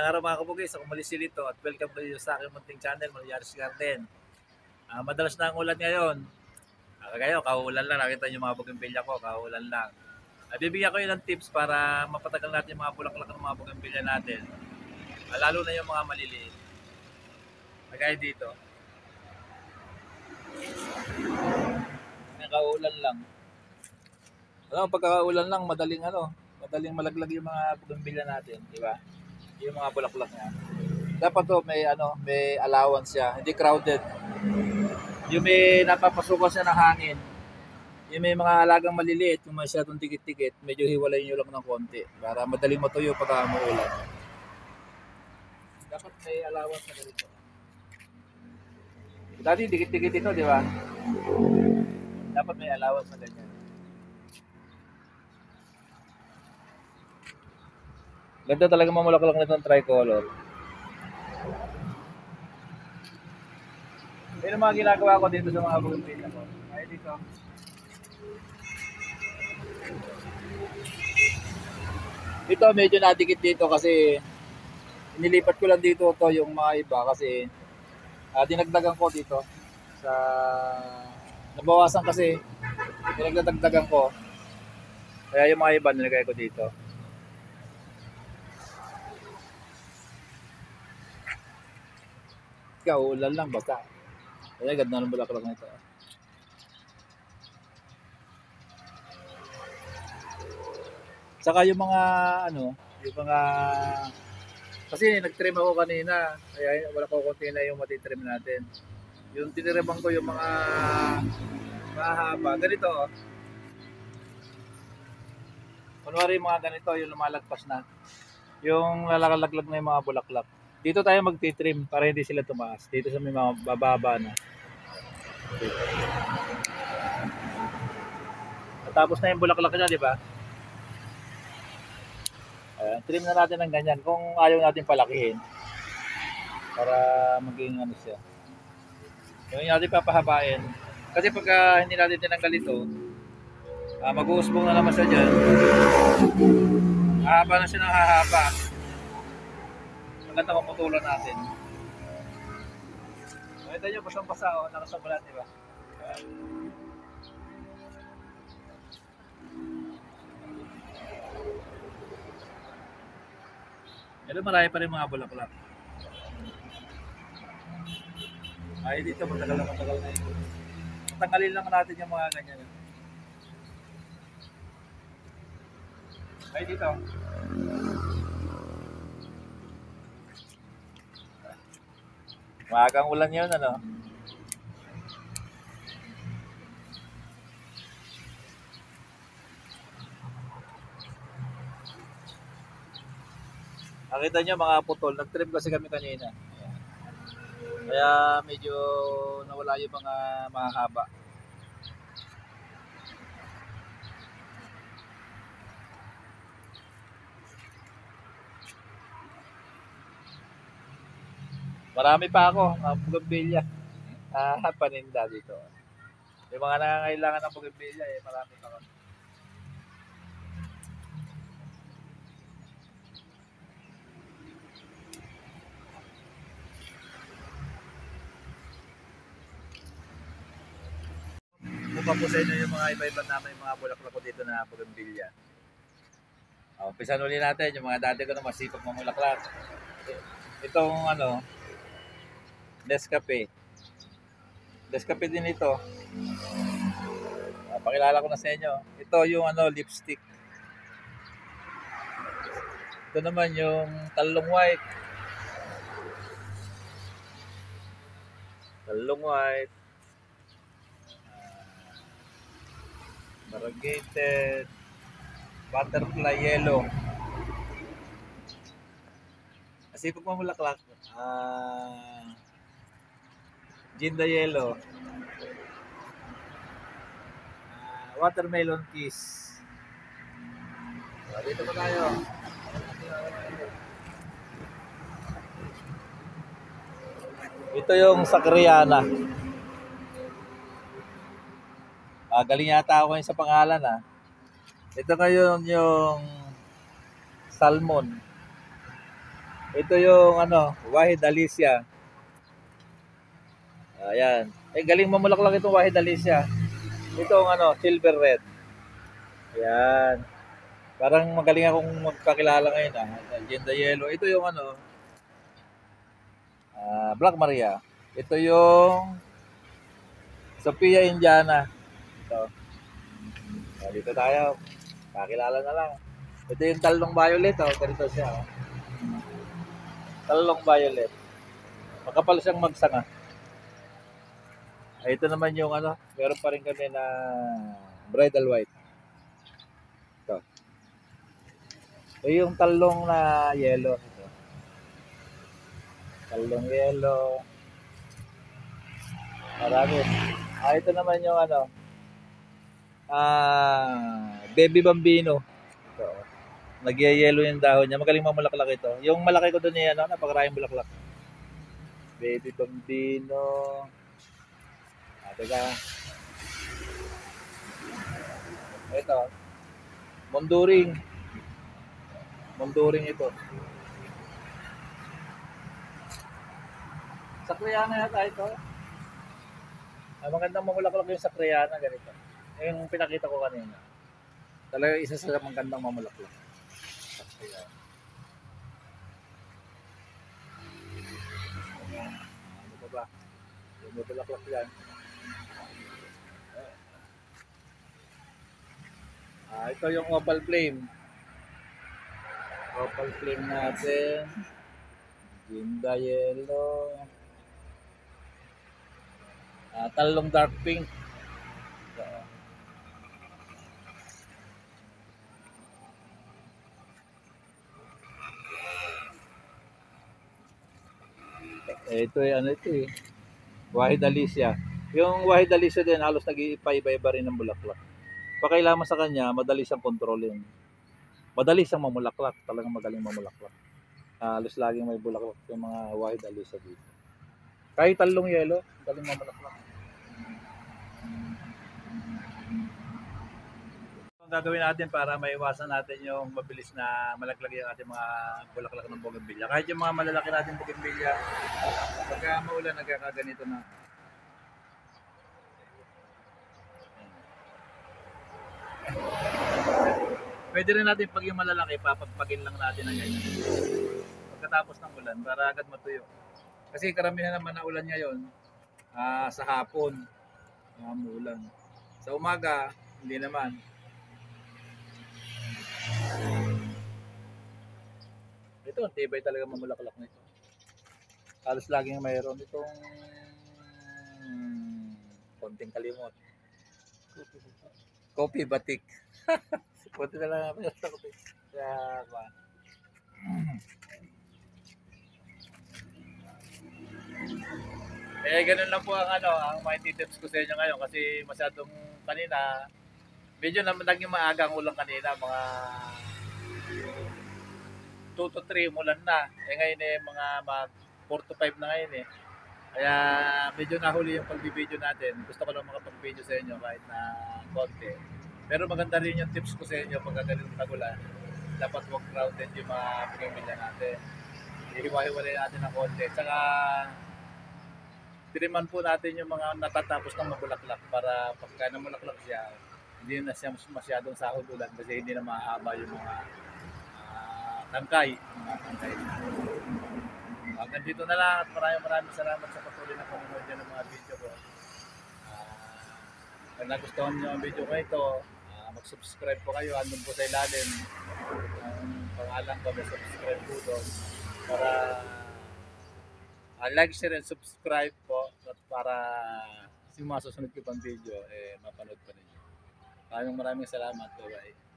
Magandang araw mga kabugis, ako muli si Lito at welcome kayo sa aking munting channel, Malyaris Garden. Madalas na ang ulan ngayon. Kagayo, kauulan lang. Nakita niyo mga bougainvillea ko, kauulan lang. Bibigyan ko yun ng tips para mapatagal natin yung mga bulaklak ng mga bougainvillea natin. Lalo na yung mga maliliit. Kagaya dito. Kauulan lang. Pagkakaulan lang, madaling malaglag yung mga bougainvillea natin, di ba? Yung mga bulaklak niya. Dapat to may allowance siya, hindi crowded. Yung may napapasukan siya ng hangin. Yung may mga alagang maliliit, kung masyadong tikit-tikit, medyo hiwalay nyo lang ng konti para madaling matuyo pag umuulan. Dapat may allowance na ganito. Dati dikit-dikit ito, di ba? Dapat may allowance na ganyan. Ganda talaga mamulaklak nitong tricolor. Yan ang mga ginagawa ko dito sa mga bougainvillea ko. Ay dito. Ito medyo nadikit dito kasi inilipat ko lang dito to yung mga iba kasi dinagdagan ko dito sa nabawasan kasi dinagdagdagan ko. Kaya yung mga iba nilagay ko dito. Ulan lang basta. Kaya ganda ng bulaklak nito. Saka yung mga yung mga kasi nag-trim ako kanina, kaya wala ko konti na yung matitrim natin. Yung tiniriman ko yung mga mahaba, ganito oh. Kunwari yung mga ganito, yung lumalagpas na. Yung lalaglag na yung mga bulaklak. Dito tayo magtitrim para hindi sila tumaas. Dito sa may mga bababa na. Tapos na yung bulaklak niya, di ba? Trim na natin ng ganyan kung ayaw natin palakihin. Para maging siya. Yung natin papahabain. Kasi pagka hindi natin tinanggal ito, mag-uusbong na naman siya dyan. Hahaba na siya ng hahaba. Maganda kung putulan natin. Nakita nyo, basang-basa o, nakasabalat, diba? Pero marami pa rin mga bulaklak. Ay, dito matagal na ito. Tanggalin lang natin yung mga ganyan. Ay, dito. Maagang ulan yun, ano? Nakita nyo mga putol, nag-trim kasi kami kanina. Ayan. Kaya medyo nawala yung mga mahahaba. Marami pa ako, mga bougainvillea. Paninda dito. Yung mga nangangailangan ng bougainvillea, marami pa ako. Mukha po sa inyo yung mga iba-iba namin yung mga bulaklak ko dito na bougainvillea. Umpisan ulit natin yung mga dati ko na masipag mamulaklak. Itong Nescafe. Nescafe din ito. Pakilala ko na sa inyo. Ito yung lipstick. Ito naman yung talong white. Talong white. Variegated. Butterfly yellow. Kasi pag mamulaklak, Ginda yellow. Watermelon kiss. Dito pa tayo. Ito yung Sakriana. Galing yata ako sa pangalan Ito ngayon yung salmon. Ito yung ano, Wahid Alicia. Ayan. Eh, galing mamulaklak itong Wahid Alicia. Ito ang ano, silver red. Ayan. Parang magaling akong magkakilala ngayon ah. Agenda Yellow. Ito yung ano, Black Maria. Ito yung Sophia Indiana. Ito. Dito tayo. Kakilala na lang. Ito yung talong violet. Oh. Ganito siya. Oh. Talong violet. Makapal siyang magsanga. Ito naman yung ano, meron pa rin kami na bridal white. Ito. Ito yung talong na yellow. Ito. Talong yellow. Marami. Ito naman yung ano, baby bambino. Ito. Nagyayelo yung dahon niya. Magaling mamulaklak ito. Yung malaki ko doon eh, ano, napakaraming bulaklak. Baby bambino. Teka. Ito. Monduring. Monduring ito. Sakriyana yata ito. Magandang mamulaklak yung sakriyana. Ganito. Yung pinakita ko kanina. Talaga isa sa magandang mamulaklak. Sakriyana. Ano pa ba? Yung mabulaklak yan. Ito yung opal flame. Opal flame natin. Ginda yellow. Talong dark pink. Ito eh, ano ito eh. Wahid Alicia. Yung Wahid Alicia din, halos nag-iiba-iba rin ng bulaklak. Pakailaman sa kanya, madali siyang kontrolin. Madali siyang mamulaklak. Talagang magaling mamulaklak. Halos laging may bulaklak yung mga Wahid Alicia dito. Kahit talong yellow, magaling mamulaklak. Ang gagawin natin para maiwasan natin yung mabilis na malaglag yung ating mga bulaklak ng bougainvillea. Kahit yung mga malalaki natin bougainvillea, pagka maulan, nagkakaganito na. Pwede rin natin pag yung malalaki, papagpagin lang natin ng ganyan. Pagkatapos ng ulan, para agad matuyo. Kasi karamihan naman na ulan ngayon, sa hapon, ulan. Sa umaga, hindi naman. Ito, tibay talaga mamulaklak nito. Halos laging mayroon itong konting kalimot. Kopi batik. Kunti na lang ako sa kopi. Kaya, ganun lang po ang ano, ang mga tips ko sa inyo ngayon kasi masyadong kanina, medyo naman naging maaga ang ulan kanina, mga 2 to 3 umulan na. Ngayon mga 4 to 5 na ngayon eh. Kaya medyo nahuli yung pagbibideo natin. Gusto ko lang makapag-video sa inyo kahit na konti. Pero maganda rin yung tips ko sa inyo pag ganitong tagulan. Dapat wag crowded yung mga pagmimilya natin. Ihiwa-hiwalay natin ng konti. Tsaka tiriman po natin yung mga natatapos ng mabulaklak para pagka namulaklak siya, hindi na siya masyadong sahod ulan kasi hindi na mahaba yung mga tangkay. Hanggang dito na lang at maraming salamat sa patuloy na panonood ng mga video ko. Kung nagustuhan niyo ang video ko ito, mag-subscribe po kayo. Andun po sa ilalim. Ang pangalan ko, may subscribe po doon. Para like, share, and subscribe po at para yung mga susunod ko pang video, mapanood pa ninyo. Maraming salamat. Bye-bye.